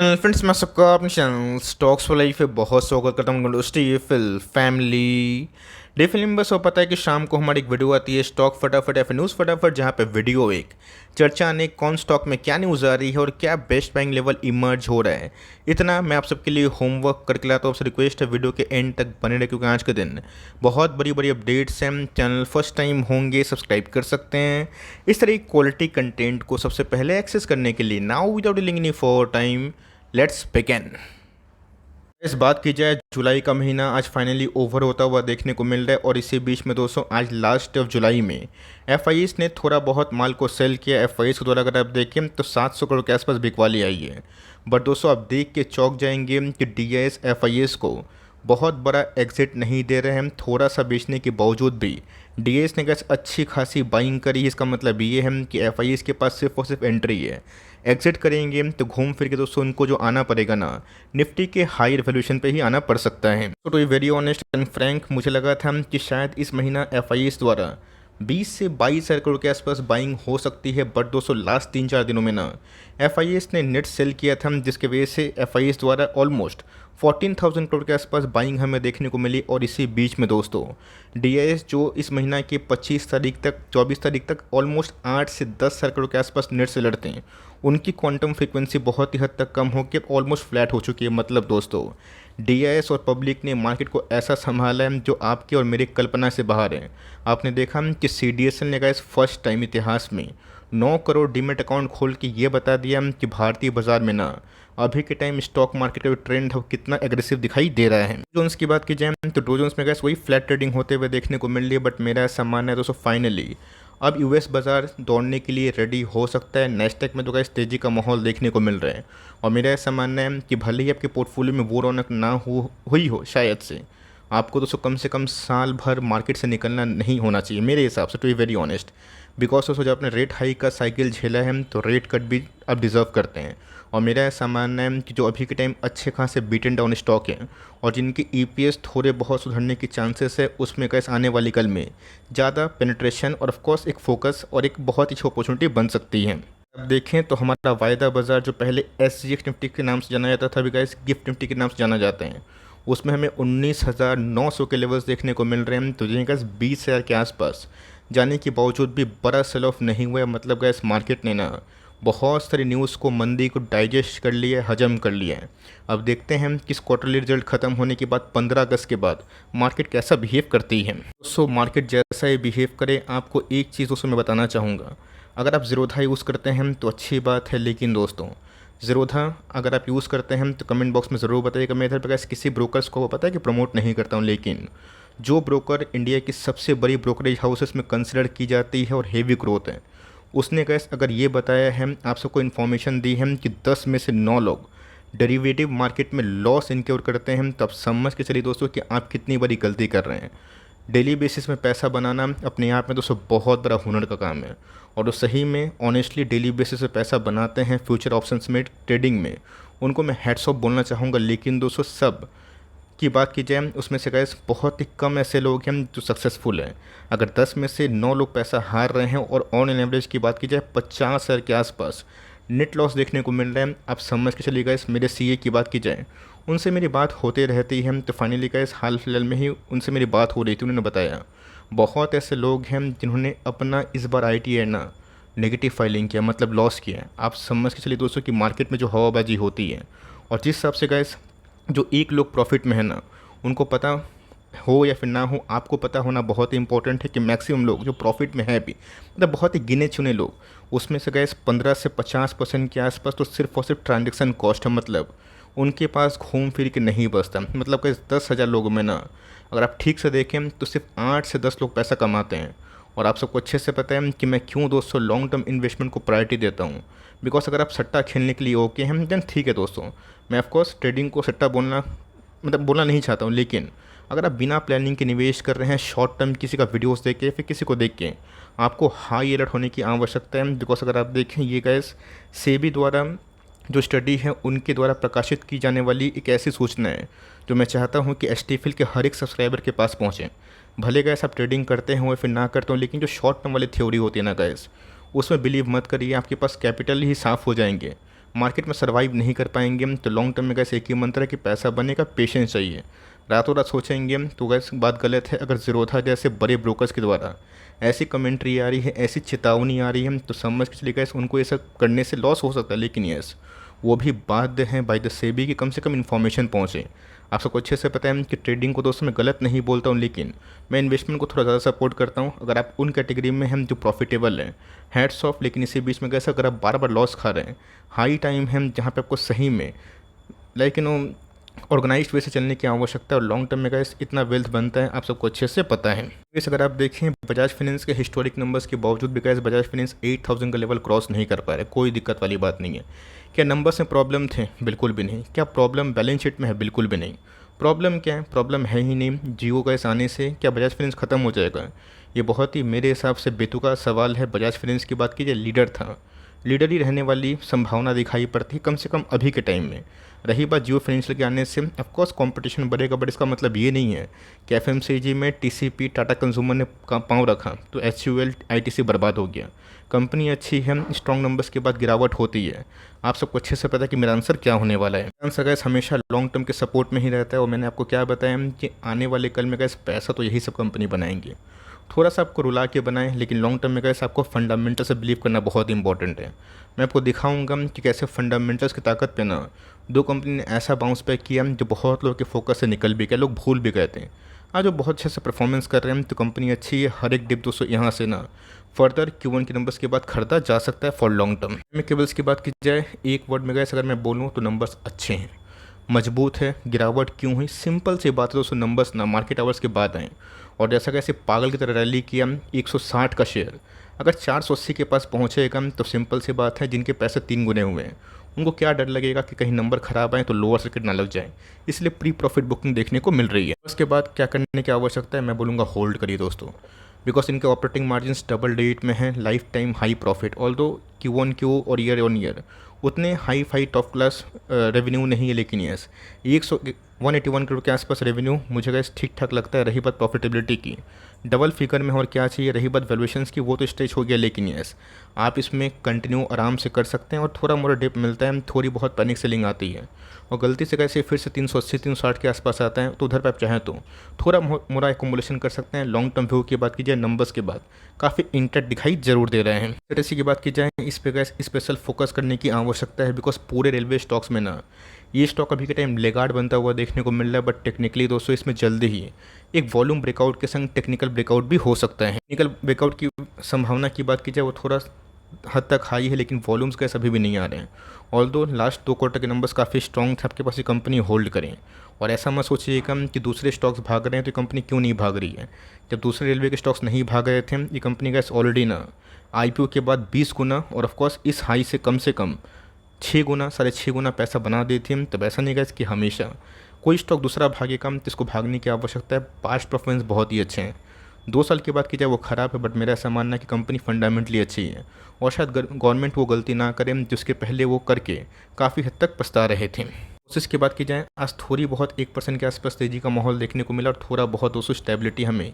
Friends, मैं सबका अपने चैनल स्टॉक्स फॉर लाइफ पे बहुत स्वागत करता हूँ। फिल फैमिली डे फिल्म बस हो पता है कि शाम को हमारी एक वीडियो आती है स्टॉक फटाफट या फिर न्यूज़ फटाफट, जहाँ पे वीडियो एक चर्चा आने कौन स्टॉक में क्या न्यूज़ आ रही है और क्या बेस्ट बाइंग लेवल इमर्ज हो रहा है। इतना मैं आप सबके लिए होमवर्क करके लाता हूँ। आपसे रिक्वेस्ट है वीडियो के एंड तक बने रहे, क्योंकि आज के दिन बहुत बड़ी बड़ी अपडेट्स हैं। चैनल फर्स्ट टाइम होंगे सब्सक्राइब कर सकते हैं इस तरह की क्वालिटी कंटेंट को सबसे पहले एक्सेस करने के लिए। Now without delaying any for time, let's begin. इस बात की जाए, जुलाई का महीना आज फाइनली ओवर होता हुआ देखने को मिल रहा है और इसी बीच में दोस्तों आज लास्ट ऑफ जुलाई में एफआईएस ने थोड़ा बहुत माल को सेल किया। एफआईएस के द्वारा अगर आप देखें तो 700 करोड़ के आसपास बिकवाली आई है। बट दोस्तों आप देख के चौंक जाएंगे कि डीआईएस एफआईएस को बहुत बड़ा एग्जिट नहीं दे रहे हैं। थोड़ा सा बेचने के बावजूद भी डीएस ने कैसे अच्छी खासी बाइंग करी। इसका मतलब ये है कि एफआईएस के पास सिर्फ और सिर्फ एंट्री है। एग्जिट करेंगे तो घूम फिर के दोस्तों उनको जो आना पड़ेगा ना, निफ्टी के हायर वैल्यूएशन पे ही आना पड़ सकता है। तो to be very honest and frank, मुझे लगा था कि शायद इस महीना एफआईएस द्वारा 20 से 22 हज़ार करोड़ के आसपास बाइंग हो सकती है। बट दोस्तों लास्ट 3-4 दिनों में ना एफआईएस ने नेट सेल किया था, जिसके वजह से एफआईएस द्वारा ऑलमोस्ट 14,000 करोड़ के आसपास बाइंग हमें देखने को मिली। और इसी बीच में दोस्तों डीआईएस जो इस महीना के 25 तारीख तक 24 तारीख तक ऑलमोस्ट 8 से 10 हज़ार करोड़ के आसपास नेट से लड़ते हैं, उनकी क्वांटम फ्रीक्वेंसी बहुत ही हद तक कम होकर ऑलमोस्ट फ्लैट हो चुकी है। मतलब दोस्तों डीआईएस और पब्लिक ने मार्केट को ऐसा संभाला है जो आपकी और मेरी कल्पना से बाहर है। आपने देखा कि सीडीएसएल ने गाइस फर्स्ट टाइम इतिहास में 9 करोड़ डीमेट अकाउंट खोल के ये बता दिया कि भारतीय बाजार में ना अभी के टाइम स्टॉक मार्केट का जो ट्रेंड है वो कितना एग्रेसिव दिखाई दे रहा है। जोन्स की बात की जाए तो डो जोन्स में गैस वही फ्लैट ट्रेडिंग होते हुए देखने को मिल रही है। बट मेरा ऐसा मानना है दोस्तों फाइनली अब यूएस बाजार दौड़ने के लिए रेडी हो सकता है। नेस्टेक में तो गैस तेज़ी का माहौल देखने को मिल रहा है। और मेरा ऐसा मानना है कि भले ही आपके पोर्टफोलियो में वो रौनक ना हुई हो शायद से, आपको दोस्तों कम से कम साल भर मार्केट से निकलना नहीं होना चाहिए मेरे हिसाब से, to be very honest. Because दोस्तों जब आपने रेट हाई का साइकिल झेला है तो रेट कट भी आप डिज़र्व करते हैं। और मेरा ऐसा मानना है कि जो अभी के टाइम अच्छे खासे बीट एंड डाउन स्टॉक हैं और जिनकी ईपीएस थोड़े बहुत सुधरने की चांसेस है, उसमें कैसे आने वाली कल में ज़्यादा पेनिट्रेशन और ऑफकोर्स एक फोकस और एक बहुत ही अच्छी अपॉर्चुनिटी बन सकती है। अब देखें तो हमारा वायदा बाज़ार जो पहले एसजीएक्स निफ्टी के नाम से जाना जाता था, अभी गाइस गिफ्ट निफ्टी के नाम से जाना जाते हैं, उसमें हमें 19,900 के लेवल्स देखने को मिल रहे हैं। तो जिनके पास 20,000 के आसपास जाने के बावजूद भी बड़ा सेल ऑफ नहीं हुआ है। मतलब गैस मार्केट ने ना बहुत सारी न्यूज़ को, मंदी को डाइजेस्ट कर लिया है, हजम कर लिया है। अब देखते हैं किस क्वार्टरली रिजल्ट खत्म होने के बाद 15 अगस्त के बाद मार्केट कैसा बिहेव करती है। सो मार्केट जैसा ही बिहेव करे, आपको एक चीज़ उसमें मैं बताना चाहूँगा। अगर आप ज़ीरोधा यूज़ करते हैं तो अच्छी बात है, लेकिन दोस्तों ज़ीरोधा अगर आप यूज़ करते हैं तो कमेंट बॉक्स में ज़रूर बताइएगा। मैं इधर पर किसी ब्रोकर्स को पता है कि प्रमोट नहीं करता हूँ, लेकिन जो ब्रोकर इंडिया की सबसे बड़ी ब्रोकरेज हाउसेस में कंसिडर की जाती है और हेवी ग्रोथ है, उसने गैस अगर ये बताया है, आप सबको इन्फॉर्मेशन दी है कि 10 में से 9 लोग डेरिवेटिव मार्केट में लॉस इनक्योर करते हैं, तब समझ के चलिए दोस्तों कि आप कितनी बड़ी गलती कर रहे हैं। डेली बेसिस में पैसा बनाना अपने आप में दोस्तों बहुत बड़ा हुनर का काम है। और जो सही में ऑनेस्टली डेली बेसिस पे पैसा बनाते हैं फ्यूचर ऑप्शंस में, ट्रेडिंग में, उनको मैं हेड्स ऑफ बोलना चाहूँगा। लेकिन दोस्तों सब की बात की जाए उसमें से गैस बहुत ही कम ऐसे लोग हैं जो सक्सेसफुल हैं। अगर 10 में से 9 लोग पैसा हार रहे हैं और ऑन एन एवरेज की बात की जाए 50,000 के आसपास नेट लॉस देखने को मिल रहा है, आप समझ के चलिए गैस। मेरे सीए की बात की जाए, उनसे मेरी बात होते रहती है। तो फाइनली गैस हाल फिलहाल में ही उनसे मेरी बात हो रही थी, उन्होंने बताया बहुत ऐसे लोग हैं जिन्होंने अपना इस बार आईटीआर ना नेगेटिव फाइलिंग किया, मतलब लॉस किया। आप समझ के चलिए दोस्तों कि मार्केट में जो हवाबाजी होती है और जिस हिसाब से गैस जो एक लोग प्रॉफिट में है ना, उनको पता हो या फिर ना हो, आपको पता होना बहुत ही इंपॉर्टेंट है कि मैक्सिमम लोग जो प्रॉफिट में है भी, मतलब बहुत ही गिने चुने लोग, उसमें से गैस 15 से 50% के आसपास तो सिर्फ और सिर्फ ट्रांजेक्शन कॉस्ट है। मतलब उनके पास घूम फिर के नहीं बचता। मतलब गैस 10,000 लोगों में ना अगर आप ठीक से देखें तो सिर्फ 8 से 10 लोग पैसा कमाते हैं। और आप सबको अच्छे से पता है कि मैं क्यों दोस्तों लॉन्ग टर्म इन्वेस्टमेंट को प्रायोरिटी देता हूँ। बिकॉज अगर आप सट्टा खेलने के लिए ओके हैं देन ठीक है दोस्तों, मैं ऑफकोर्स ट्रेडिंग को सट्टा बोलना नहीं चाहता हूँ। लेकिन अगर आप बिना प्लानिंग के निवेश कर रहे हैं शॉर्ट टर्म किसी का वीडियोस देख के फिर किसी को देख के, आपको हाई अलर्ट होने की आवश्यकता है। बिकॉज अगर आप देखें ये गैस सेबी द्वारा जो स्टडी है उनके द्वारा प्रकाशित की जाने वाली एक ऐसी सूचना है जो मैं चाहता हूँ कि एसटीफिल के हर एक सब्सक्राइबर के पास पहुँचे। भले गैस आप ट्रेडिंग करते हो या फिर ना करते हो, लेकिन जो शॉर्ट टर्म वाली थ्योरी होती है ना गैस, उसमें बिलीव मत करिए। आपके पास कैपिटल ही साफ़ हो जाएंगे मार्केट में सर्वाइव नहीं कर पाएंगे तो लॉन्ग टर्म में गैस एक ही मंत्र है कि पैसा बनेगा, पेशेंस चाहिए। रातों रात सोचेंगे तो गैस बात गलत है। अगर ज़ीरोधा जैसे बड़े ब्रोकर्स के द्वारा ऐसी कमेंट्री आ रही है, ऐसी चेतावनी आ रही है, तो समझ के चलिए गैस उनको ये सब करने से लॉस हो सकता है, लेकिन यस वो भी बाध्य हैं बाय द सेबी कि कम से कम इन्फॉर्मेशन पहुँचे। आप सबको अच्छे से पता है कि ट्रेडिंग को दोस्तों मैं गलत नहीं बोलता हूँ, लेकिन मैं इन्वेस्टमेंट को थोड़ा ज़्यादा सपोर्ट करता हूँ। अगर आप उन कैटेगरी में हैं जो प्रॉफिटेबल हैं, हैट्स ऑफ, लेकिन इसी बीच में कैसे अगर आप बार बार लॉस खा रहे हैं, हाई टाइम है जहाँ पे आपको सही में लाइक ऑर्गेनाइज्ड वे से चलने की आवश्यकता है और लॉन्ग टर्म में गाइस इतना वेल्थ बनता है, आप सबको अच्छे से पता है। इस अगर आप देखें बजाज फाइनेंस के हिस्टोरिक नंबर्स के बावजूद भी गाइस बजाज फाइनेंस 8000 का लेवल क्रॉस नहीं कर पा रहे, कोई दिक्कत वाली बात नहीं है। क्या नंबर्स में प्रॉब्लम थे? बिल्कुल भी नहीं। क्या प्रॉब्लम बैलेंस शीट में है? बिल्कुल भी नहीं। प्रॉब्लम क्या है? प्रॉब्लम है ही नहीं। जियो गैस आने से क्या बजाज फाइनेंस ख़त्म हो जाएगा? ये बहुत ही मेरे हिसाब से बेतुका सवाल है। बजाज फाइनेंस की बात कीजिए, लीडर था, लीडर ही रहने वाली संभावना दिखाई पड़ती है कम से कम अभी के टाइम में। रही बात जियो फाइनेंशियल के आने से, ऑफकोर्स कंपटीशन बढ़ेगा, बट इसका मतलब ये नहीं है कि एफएमसीजी में टीसीपी टाटा कंज्यूमर ने पाँव रखा तो एचयूएल आईटीसी बर्बाद हो गया। कंपनी अच्छी है, स्ट्रॉन्ग नंबर्स के बाद गिरावट होती है। आप सबको अच्छे से पता है कि मेरा आंसर क्या होने वाला है। आंसर गैस हमेशा लॉन्ग टर्म के सपोर्ट में ही रहता है और मैंने आपको क्या बताया कि आने वाले कल में गैस पैसा तो यही सब कंपनी बनाएंगी। थोड़ा सा आपको रुला के बनाएं, लेकिन लॉन्ग टर्म में गैस आपको फंडामेंटल से बिलीव करना बहुत इंपॉर्टेंट है। मैं आपको दिखाऊंगा कि कैसे फंडामेंटल्स की ताकत पे ना दो कंपनी ने ऐसा बाउंस बैक किया जो बहुत लोगों के फोकस से निकल भी गया, लोग भूल भी गए थे। आज वो बहुत अच्छे से परफॉर्मेंस कर रहे हैं तो कंपनी अच्छी है। हर एक डिप दोस्तों यहाँ से ना फर्दर Q1 के नंबर्स के बाद खरीदा जा सकता है फॉर लॉन्ग टर्म में। केबल्स की बात की जाए, एक वर्ड में गैस अगर मैं बोलूँ तो नंबर्स अच्छे हैं, मजबूत है। गिरावट क्यों हुई? सिंपल सी बात है दोस्तों, नंबर्स ना मार्केट आवर्स के बाद आए और जैसा कैसे पागल की तरह रैली किया 160 का शेयर अगर 480 के पास पहुंचेगा तो सिंपल सी बात है, जिनके पैसे 3 गुने हुए हैं उनको क्या डर लगेगा कि कहीं नंबर खराब आए तो लोअर सर्किट ना लग जाए। इसलिए प्री प्रॉफिट बुकिंग देखने को मिल रही है। उसके बाद क्या करने की आवश्यकता है? मैं बोलूँगा होल्ड करिए दोस्तों, बिकॉज इनके ऑपरेटिंग मार्जिन डबल डिजिट में है, life time high profit. Although Q1Q और ईयर ऑन ईयर उतने hi fi top class revenue नहीं है, लेकिन यस 181 करोड़ के आसपास रेवेन्यू मुझे गैस ठीक ठाक लगता है। रही बात प्रॉफिटेबिलिटी की, डबल फिगर में और क्या चाहिए। रही बात वैल्यूएशंस की, वो तो स्टेज हो गया, लेकिन यस आप इसमें कंटिन्यू आराम से कर सकते हैं और थोड़ा मोड़ा डिप मिलता है, थोड़ी बहुत पैनिक सेलिंग आती है और गलती से कैसे फिर से 380 360 के आसपास आता है तो उधर पर आप चाहें तो थोड़ा मोड़ा एकोमुलेशन कर सकते हैं। लॉन्ग टर्म व्यू की बात की जाए, नंबर्स के बाद काफ़ी इंटेक्ट दिखाई जरूर दे रहे हैं। स्ट्रेटेजी की बात की जाए, इस पे गैस स्पेशल फोकस करने की आवश्यकता है, बिकॉज पूरे रेलवे स्टॉक्स में ना ये स्टॉक अभी के टाइम लेगार्ड बनता हुआ देखने को मिल रहा है। बट टेक्निकली दोस्तों इसमें जल्दी ही एक वॉल्यूम ब्रेकआउट के संग टेक्निकल ब्रेकआउट भी हो सकता है। टेक्निकल ब्रेकआउट की संभावना की बात की जाए वो थोड़ा हद तक हाई है, लेकिन वॉल्यूम्स कैसे अभी भी नहीं आ रहे हैं। ऑल्दो लास्ट 2 क्वार्टर के नंबर्स काफ़ी स्ट्रॉन्ग थे, आपके पास ये कंपनी होल्ड करें। और ऐसा मत सोचिएगा कि दूसरे स्टॉक्स भाग रहे हैं तो ये कंपनी क्यों नहीं भाग रही है। जब दूसरे रेलवे के स्टॉक्स नहीं भाग रहे थे, ये कंपनी गैस ऑलरेडी ना IPO के बाद 20 गुना और ऑफकोर्स इस हाई से कम 6 गुना 6.5 गुना पैसा बना देती है। तब ऐसा नहीं गैस कि हमेशा कोई स्टॉक दूसरा भागेगा तो इसको भागने की आवश्यकता है। पास्ट परफॉर्मेंस बहुत ही अच्छे हैं। 2 साल की बात की जाए वो ख़राब है, बट मेरा ऐसा मानना है कि कंपनी फंडामेंटली अच्छी है और शायद गवर्नमेंट वो गलती ना करे जिसके पहले वो करके काफ़ी हद तक पछता रहे थे। इन्फोसिस की बात की जाए, आज थोड़ी बहुत 1% के आसपास तेज़ी का माहौल देखने को मिला और थोड़ा बहुत दोस्तों स्टेबिलिटी हमें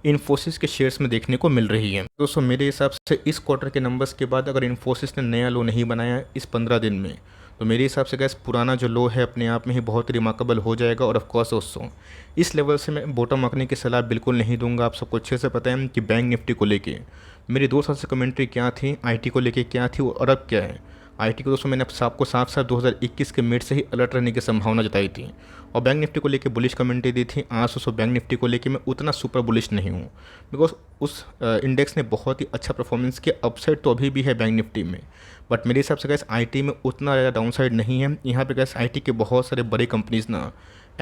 इन्फोसिस के शेयर्स में देखने को मिल रही है। दोस्तों मेरे हिसाब से इस क्वार्टर के नंबर्स के बाद अगर इन्फोसिस ने नया लो नहीं बनाया इस 15 दिन में, तो मेरे हिसाब से गैस पुराना जो लो है अपने आप में ही बहुत रिमार्केबल हो जाएगा। और ऑफकोर्स दोस्तों इस लेवल से मैं बॉटम आंकने की सलाह बिल्कुल नहीं दूंगा। आप सबको अच्छे से पता है कि बैंक निफ्टी को लेके मेरी 2 साल से कमेंट्री क्या थी, IT को लेके क्या थी और अब क्या है। IT को दोस्तों मैंने आपको साफ साफ 2021 के मिड से ही अलर्ट रहने की संभावना जताई थी और बैंक निफ्टी को लेके बुलिश कमेंट्री दी थी। आज दोस्तों बैंक निफ्टी को लेके मैं उतना सुपर बुलिश नहीं हूँ, बिकॉज उस इंडेक्स ने बहुत ही अच्छा परफॉर्मेंस किया। अपसाइड तो अभी भी है बैंक निफ्टी में, बट मेरे हिसाब से गैस IT में उतना ज़्यादा डाउन साइड नहीं है। यहाँ पे गैस IT के बहुत सारे बड़े कंपनीज ना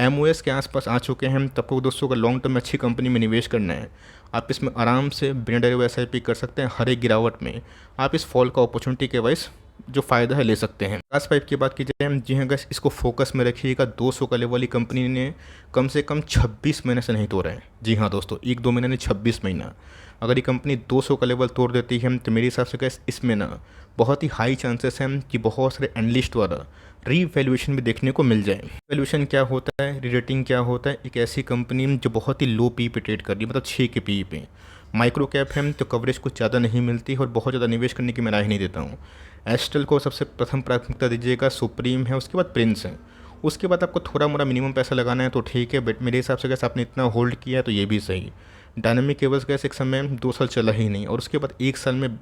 MOS के आसपास आ चुके हैं। तब को दोस्तों अगर लॉन्ग टर्म में अच्छी कंपनी में निवेश करना है, आप इसमें आराम से बिना डरे हुए SIP कर सकते हैं। हर एक गिरावट में आप इस फॉल का अपॉर्चुनिटी के वाइज जो फ़ायदा है ले सकते हैं। ग्लास पाइप की बात की जाए, जी हाँ गैस इसको फोकस में रखिएगा। 200 का लेवल ही कंपनी ने कम से कम 26 महीने से नहीं तोड़ा है। जी हाँ दोस्तों, 1-2 महीने ने 26 महीना। अगर ये कंपनी 200 का लेवल तोड़ देती है तो मेरे हिसाब से गैस इसमें ना बहुत ही हाई चांसेस हैं कि बहुत सारे एनालिस्ट द्वारा रीवैल्यूएशन भी देखने को मिल जाए। वैल्यूएशन क्या होता है, रीरेटिंग क्या होता है? एक ऐसी कंपनी जो बहुत ही लो पी पे ट्रेड कर रही है, मतलब 6 के पे। माइक्रो कैप है तो कवरेज कुछ ज़्यादा नहीं मिलती और बहुत ज़्यादा निवेश करने की मैं राय नहीं देता हूँ। एस्ट्रल को सबसे प्रथम प्राथमिकता दीजिएगा, सुप्रीम है, उसके बाद प्रिंस है। उसके बाद आपको थोड़ा मोड़ा मिनिमम पैसा लगाना है तो ठीक है, बट मेरे हिसाब से गैस आपने इतना होल्ड किया है तो ये भी सही। डायनामिक केबल्स गैस एक समय 2 साल चला ही नहीं और उसके बाद 1 साल में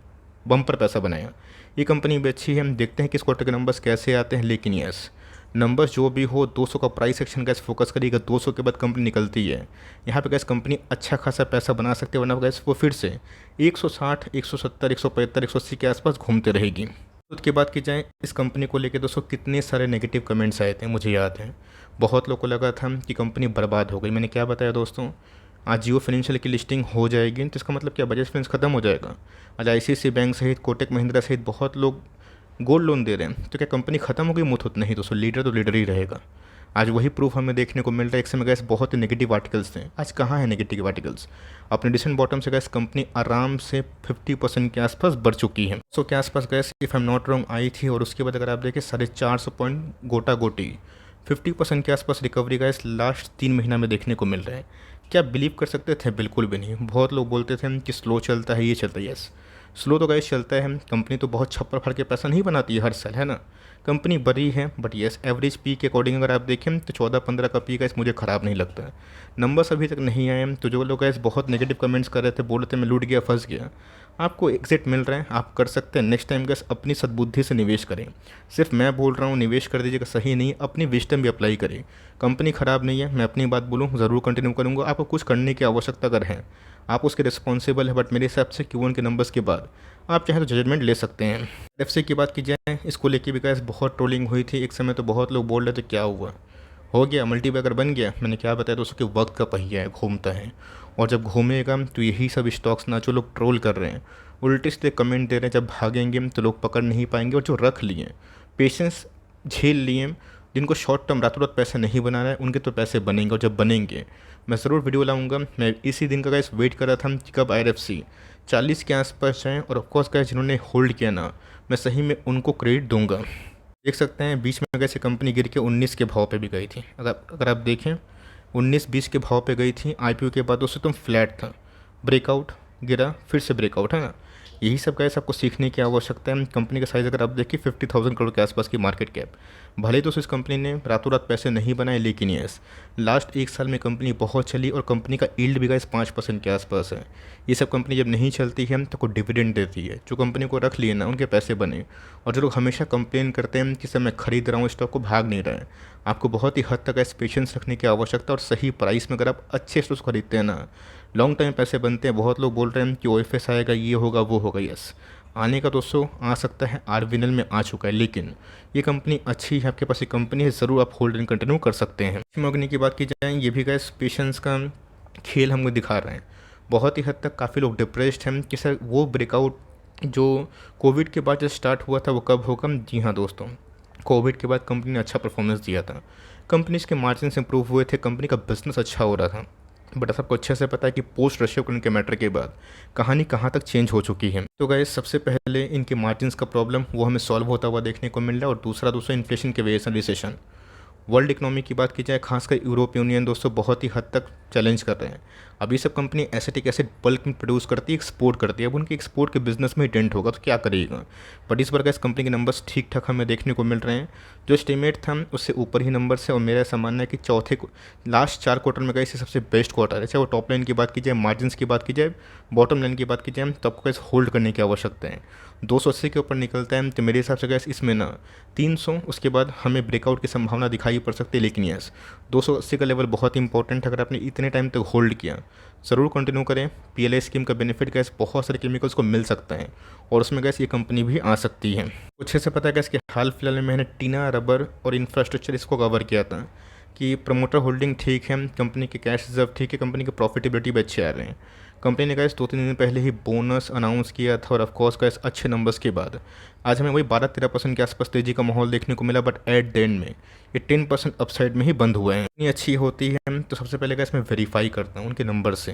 बम्पर पैसा बनाया। ये कंपनी भी अच्छी है, हम देखते हैं कि इस क्वार्टर के नंबर्स कैसे आते हैं, लेकिन यस नंबर्स जो भी हो 200 का प्राइस एक्शन गैस फोकस करिएगा। 200 के बाद कंपनी निकलती है, यहाँ पे गैस कंपनी अच्छा खासा पैसा बना सकते हैं, वरना गैस वो फिर से 160, 170, 175, 180 के आसपास घूमते रहेगी। उसके बाद की जाए इस कंपनी को लेकर दोस्तों कितने सारे नेगेटिव कमेंट्स आए थे, मुझे याद है। बहुत लोगों को लगा था कि कंपनी बर्बाद हो गई। मैंने क्या बताया दोस्तों, आज जियो फाइनेंशियल की लिस्टिंग हो जाएगी तो इसका मतलब क्या, बजाज फाइनेंस खत्म हो जाएगा। आज आईसीआईसीआई बैंक सहित कोटक महिंद्रा सहित बहुत लोग गोल्ड लोन दे रहे हैं, तो क्या कंपनी खत्म हो गई, मुँह होता नहीं दोस्तों, लीडर तो लीडर ही रहेगा। आज वही प्रूफ हमें देखने को मिल रहा है। एक समय गैस बहुत ही नेगेटिव आर्टिकल्स थे, आज कहाँ है नेगेटिव आर्टिकल्स। अपने डिसेंट बॉटम से गैस कंपनी आराम से 50% के आसपास बढ़ चुकी है। सो के आसपास gas if I am not wrong I थी और उसके बाद अगर आप देखें 450 पॉइंट गोटा गोटी 50% के आसपास रिकवरी गैस लास्ट 3 महीना में देखने को मिल रहा है। क्या बिलीव कर सकते थे, बिल्कुल भी नहीं। बहुत लोग बोलते थे कि स्लो चलता है, ये चलता है, यस स्लो तो गैस चलता है। कंपनी तो बहुत छप्पर फाड़ के पैसा नहीं बनाती है हर साल, है ना। कंपनी बड़ी है बट येस एवरेज पी के अकॉर्डिंग अगर आप देखें तो 14-15 का पी गैस मुझे ख़राब नहीं लगता है। नंबर्स अभी तक नहीं आए, तो जो लोग गैस बहुत नेगेटिव कमेंट्स कर रहे थे, बोल रहे थे मैं लूट गया, फंस गया, आपको एग्जिट मिल रहा है, आप कर सकते हैं। नेक्स्ट टाइम गैस अपनी सद्बुद्धि से निवेश करें। सिर्फ मैं बोल रहा हूँ निवेश कर दीजिएगा, सही नहीं, अपनी विजडम भी अप्लाई करें। कंपनी ख़राब नहीं है, मैं अपनी बात बोलूँ ज़रूर कंटिन्यू करूँगा। आपको कुछ करने की आवश्यकता अगर है, आप उसके रिस्पॉन्सिबल है, बट मेरे हिसाब से Q1 के नंबर्स के बाद आप चाहें तो जजमेंट ले सकते हैं। एफसी की बात की जाए, इसको लेके भी गैस बहुत ट्रोलिंग हुई थी। एक समय तो बहुत लोग बोल रहे थे क्या हुआ, हो गया मल्टीबैगर बन गया। मैंने क्या बताया दोस्तों कि वक्त का पहिया है, घूमता है, और जब घूमेगा तो यही सब स्टॉक्स ना जो लोग ट्रोल कर रहे हैं, उल्टे सीधे कमेंट दे रहे हैं, जब भागेंगे तो लोग पकड़ नहीं पाएंगे। और जो रख लिए, पेशेंस झेल लिए, जिनको शॉर्ट टर्म रातों रात पैसे नहीं बनाना है, उनके तो पैसे बनेंगे। और जब बनेंगे मैं ज़रूर वीडियो लाऊंगा। मैं इसी दिन का गैस वेट कर रहा था कि कब IRFC 40 के आसपास जाएँ, और ऑफकोर्स गैस जिन्होंने होल्ड किया ना, मैं सही में उनको क्रेडिट दूंगा। देख सकते हैं बीच में गैस कंपनी गिर के 19 के भाव पे भी गई थी। अगर आप देखें 19-20 के भाव पे गई थी। IPO के बाद उससे तुम फ्लैट था, ब्रेकआउट, गिरा, फिर से ब्रेकआउट, है ना। यही सब गैस आपको सीखने की आवश्यकता है। कंपनी का साइज़ अगर आप देखिए 50,000 करोड़ के आसपास की मार्केट कैप। भले ही तो इस कंपनी ने रातों रात पैसे नहीं बनाए, लेकिन यस लास्ट 1 साल में कंपनी बहुत चली और कंपनी का यील्ड भी गैस 5% के आसपास है। ये सब कंपनी जब नहीं चलती है तो कोई डिविडेंड देती है। जो कंपनी को रख लिए ना, उनके पैसे बने। और जो लोग हमेशा कंप्लेन करते हैं कि सर मैं खरीद रहा हूँ स्टॉक को, भाग नहीं रहा है, आपको बहुत ही हद तक पेशेंस रखने की आवश्यकता। और सही प्राइस में अगर आप अच्छे स्टॉक्स खरीदते हैं ना, लॉन्ग टाइम पैसे बनते हैं। बहुत लोग बोल रहे हैं कि OFS आएगा, ये होगा, वो होगा, यस आने का दोस्तों आ सकता है, आरविनल में आ चुका है, लेकिन ये कंपनी अच्छी है, आपके पास ये कंपनी है, ज़रूर आप होल्ड एंड कंटिन्यू कर सकते हैं। मॉर्गन की बात की जाए, ये भी गैस पेशेंस का खेल हमको दिखा रहे हैं। बहुत ही हद तक काफ़ी लोग डिप्रेस्ड हैं कि सर वो ब्रेकआउट जो कोविड के बाद जो स्टार्ट हुआ था वो कब होगा। जी हाँ दोस्तों, कोविड के बाद कंपनी ने अच्छा परफॉर्मेंस दिया था, कंपनीज के मार्जिन इंप्रूव हुए थे, कंपनी का बिजनेस अच्छा हो रहा था। बट सबको अच्छे से पता है कि पोस्ट रशिया यूक्रेन के मैटर के बाद कहानी कहाँ तक चेंज हो चुकी है। तो गाइस सबसे पहले इनके मार्जिन्स का प्रॉब्लम वो हमें सॉल्व होता हुआ देखने को मिल रहा है, और दूसरा इन्फ्लेशन के वजह से रिसेशन। वर्ल्ड इकोनॉमी की बात की जाए, खासकर यूरोपियन यूनियन दोस्तों बहुत ही हद तक चैलेंज कर रहे हैं। अब ये सब कंपनी एसिटिक एसिड बल्क में प्रोड्यूस करती है, एक्सपोर्ट करती है। अब उनके एक्सपोर्ट के बिजनेस में ही डेंट होगा तो क्या करेगा। बट इस बार का इस कंपनी के नंबर्स ठीक ठाक हमें देखने को मिल रहे हैं। जो एस्टिमेट था उससे ऊपर ही नंबर्स है, और मेरा ऐसा मानना है कि लास्ट 4 क्वार्टर में गए इसे सबसे बेस्ट क्वार्टर है। चाहे वो टॉप लाइन की बात की जाए, मार्जिन की बात की जाए, बॉटम लाइन की बात की जाए, तो आपको कैसे होल्ड करने की आवश्यकता है। 280 के ऊपर निकलता है तो मेरे हिसाब से गैस इसमें ना 300 उसके बाद हमें ब्रेकआउट की संभावना दिखाई पड़ सकती है। लेकिन यस 280 का लेवल बहुत इंपॉर्टेंट है। अगर आपने इतने टाइम तक होल्ड किया, ज़रूर कंटिन्यू करें। PLI स्कीम का बेनिफिट गैस बहुत सारे केमिकल्स को मिल सकता है, और उसमें गैस ये कंपनी भी आ सकती है। अच्छे से पता है गैस कि हाल फिलहाल में मैंने टीना, रबर और इंफ्रास्ट्रक्चर इसको कवर किया था कि प्रमोटर होल्डिंग ठीक है, कंपनी के कैश रिजर्व ठीक है, कंपनी की प्रॉफिटेबिलिटी भी अच्छे आ रहे हैं। कंपनी ने गैस 2-3 दिन पहले ही बोनस अनाउंस किया था, और ऑफकोर्स गैस अच्छे नंबर्स के बाद आज हमें वही 12-13% के आसपास तेजी का माहौल देखने को मिला। बट एट द एंड में ये 10% अपसाइड में ही बंद हुए हैं। इतनी अच्छी होती है तो सबसे पहले गैस मैं वेरीफाई करता हूँ उनके नंबर से,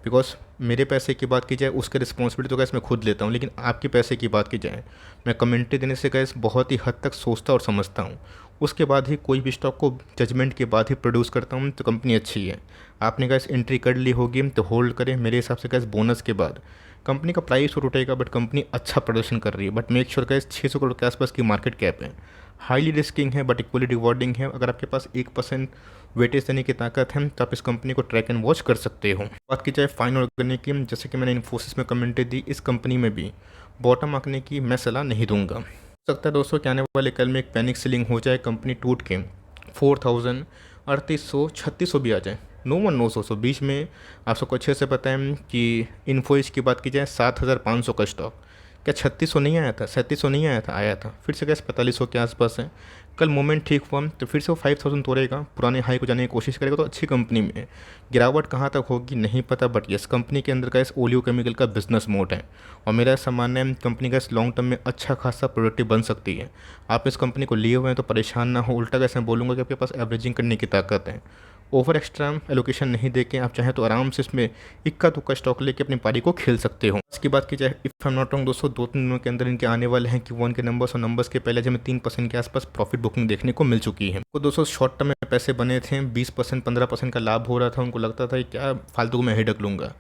बिकॉज मेरे पैसे की बात की जाए उसके रिस्पॉन्सिबिलिटी तो गैस मैं खुद लेता हूँ, लेकिन आपके पैसे की बात की जाए मैं कमेंट्री देने से गैस बहुत ही हद तक सोचता और समझता हूँ। उसके बाद ही कोई भी स्टॉक को जजमेंट के बाद ही प्रोड्यूस करता हूँ तो कंपनी अच्छी है। आपने गैस एंट्री कर ली होगी तो होल्ड करें। मेरे हिसाब से गैस बोनस के बाद कंपनी का प्राइस तो उठेगा, बट कंपनी अच्छा प्रदर्शन कर रही है। But make sure gas 600 crore के आसपास की मार्केट कैप है, हाईली रिस्किंग है बट इक्वली रिवॉर्डिंग है। अगर आपके पास 1% वेटेज देने की ताकत है तो आप इस कंपनी को ट्रैक एंड वॉच कर सकते हो। बात की जाए फाइन ऑर्गेनिक की, जैसे कि मैंने इन्फोसिस में कमेंट्री दी, इस कंपनी में भी बॉटम आंकने की मैं सलाह नहीं दूंगा। हो सकता है दोस्तों कि आने वाले कल में एक पैनिक सेलिंग हो जाए, कंपनी टूट के 4000 3800 3600 भी आ जाए। No one knows. दोस्तों बीच में आप सबको अच्छे से पता है कि इन्फोसिस की बात की जाए 7500 का स्टॉक, क्या 3600 नहीं आया था, 3700 नहीं आया था, आया था। फिर से गैस 4500 के आसपास है। कल मोमेंट ठीक हुआ तो फिर से वो 5000 तोड़ेगा, पुराने हाई को जाने की कोशिश करेगा तो अच्छी कंपनी में। गिरावट कहाँ तक होगी नहीं पता, बट यस कंपनी के अंदर गैस ओलियो केमिकल का बिजनेस मोड है और मेरा ऐसा मानना है कंपनी गैस लॉन्ग टर्म में अच्छा खासा प्रोडक्टिव बन सकती है। आप इस कंपनी को लिए हुए हैं तो परेशान ना हो, उल्टा गैस मैं बोलूँगा कि आपके पास एवरेजिंग करने की ताकत है। ओवर एक्स्ट्रा एलोकेशन नहीं देके आप चाहें तो आराम से इसमें इक्का दुक्का स्टॉक लेके अपनी पारी को खेल सकते हो। इसकी बात की जाए if I am not wrong दोस्तों 2-3 दिनों के अंदर इनके आने वाले हैं Q1 के नंबर्स, और नंबर्स के पहले हमें 3% के आसपास प्रॉफिट बुकिंग देखने को मिल चुकी है। तो दोस्तों शॉर्ट टर्म में पैसे बने थे, 20% 15% का लाभ हो रहा था, उनको लगता था कि क्या फालतू में हेडक लूँगा।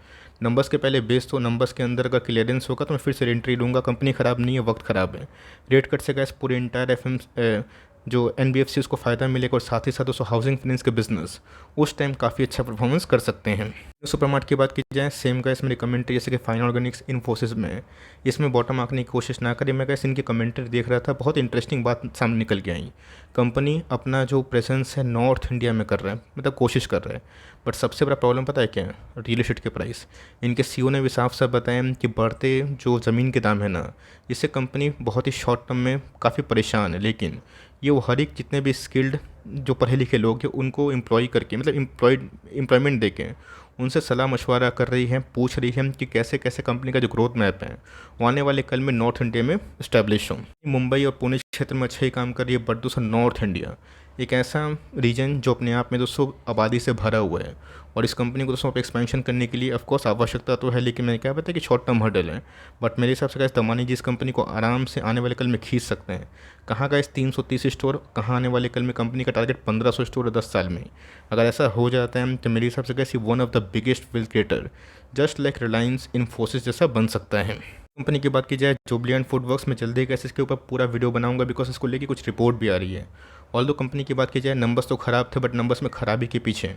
नंबर्स के पहले बेस तो नंबर्स के अंदर अगर क्लियरेंस होगा तो मैं फिर से एंट्री लूँगा। कंपनी ख़राब नहीं है, वक्त ख़राब है। रेट कट से गैस पूरे इंटायर जो NBFC उसको फ़ायदा मिलेगा और साथ ही साथ उसको हाउसिंग फाइनेंस के बिजनेस उस टाइम काफ़ी अच्छा परफॉर्मेंस कर सकते हैं। सुपरमार्ट की बात की जाए सेम गैस मेरी कमेंट्री जैसे कि फाइन ऑर्गेनिक्स इन्फोसिस में इसमें बॉटम आंकने की कोशिश ना करें। मैं गैस इनकी कमेंट्री देख रहा था, बहुत इंटरेस्टिंग बात सामने निकल के आई। कंपनी अपना जो प्रेजेंस है नॉर्थ इंडिया में कर रहा है, मतलब कोशिश कर रहा है, बट सबसे बड़ा प्रॉब्लम पता है क्या है? रियल एस्टेट के प्राइस। इनके CEO ने भी साफ साफ बताया कि बढ़ते जो ज़मीन के दाम है ना, इससे कंपनी बहुत ही शॉर्ट टर्म में काफ़ी परेशान है। लेकिन ये वो हर एक जितने भी स्किल्ड जो पढ़े लिखे लोग हैं उनको एम्प्लॉय करके, मतलब एम्प्लॉयमेंट देके उनसे सलाह मशवरा कर रही है, पूछ रही है कि कैसे कैसे कंपनी का जो ग्रोथ मैप है वो आने वाले कल में नॉर्थ इंडिया में इस्टेब्लिश हो। मुंबई और पुणे क्षेत्र में अच्छा ही काम कर रही है, बट दूसरा नॉर्थ इंडिया एक ऐसा रीजन जो अपने आप में दोस्तों आबादी से भरा हुआ है, और इस कंपनी को दोस्तों एक्सपेंशन करने के लिए ऑफकोर्स आवश्यकता तो है, लेकिन मैंने क्या पता कि शॉर्ट टर्म हर्डल है। बट मेरे हिसाब से गाइस दमानी जी इस कंपनी को आराम से आने वाले कल में खींच सकते हैं। कहाँ गाइस 330 स्टोर, कहाँ आने वाले कल में कंपनी का टारगेट 1500 स्टोर है 10 साल में। अगर ऐसा हो जाता है तो मेरे हिसाब से guys one of the biggest wealth creator just like Reliance Infosys जैसा बन सकता है। कंपनी की बात की जाए जुबलिएंट फूडवर्क्स में जल्दी कैसे इसके ऊपर पूरा वीडियो बनाऊंगा, बिकॉज इसको लेके कुछ रिपोर्ट भी आ रही है। ऑल्दो कंपनी की बात की जाए नंबर्स तो ख़राब थे, बट नंबर्स में ख़राबी के पीछे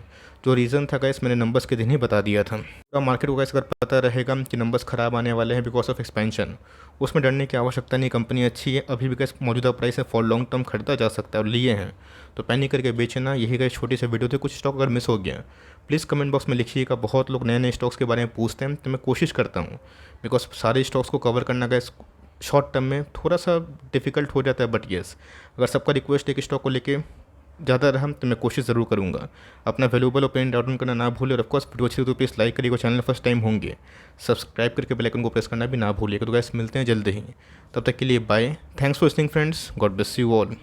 जो रीज़न था गैस मैंने नंबर्स के दिन ही बता दिया था। पूरा मार्केट को गैस अगर पता रहेगा कि नंबर्स ख़राब आने वाले हैं बिकॉज ऑफ एक्सपेंशन, उसमें डरने की आवश्यकता नहीं। कंपनी अच्छी है, अभी भी गैस मौजूदा प्राइस है, फॉर लॉन्ग टर्म खरीदा जा सकता है और लिए हैं तो पैनिक करके बेचना। यही गैस छोटी से वीडियो थे। कुछ स्टॉक अगर मिस हो गया प्लीज़ कमेंट बॉक्स में लिखिएगा। बहुत लोग नए नए स्टॉक्स के बारे में पूछते हैं तो मैं कोशिश करता हूँ, बिकॉज सारे स्टॉक्स को कवर करना गैस शॉर्ट टर्म में थोड़ा सा डिफ़िकल्ट हो जाता है। बट येस अगर सबका रिक्वेस्ट है कि स्टॉक को लेके ज़्यादा रहा तो मैं कोशिश ज़रूर करूँगा। अपना वैल्यूएबल ओपिनियन डाउन करना ना भूलें, और ऑफकोर्स वीडियो अच्छी तो प्लीज़ लाइक करिएगा। चैनल फर्स्ट टाइम होंगे सब्सक्राइब करके बेल आइकन को प्रेस करना भी ना भूलिएगा। तो गैस मिलते हैं जल्द ही, तब तक के लिए bye. Thanks for listening friends, God bless you all.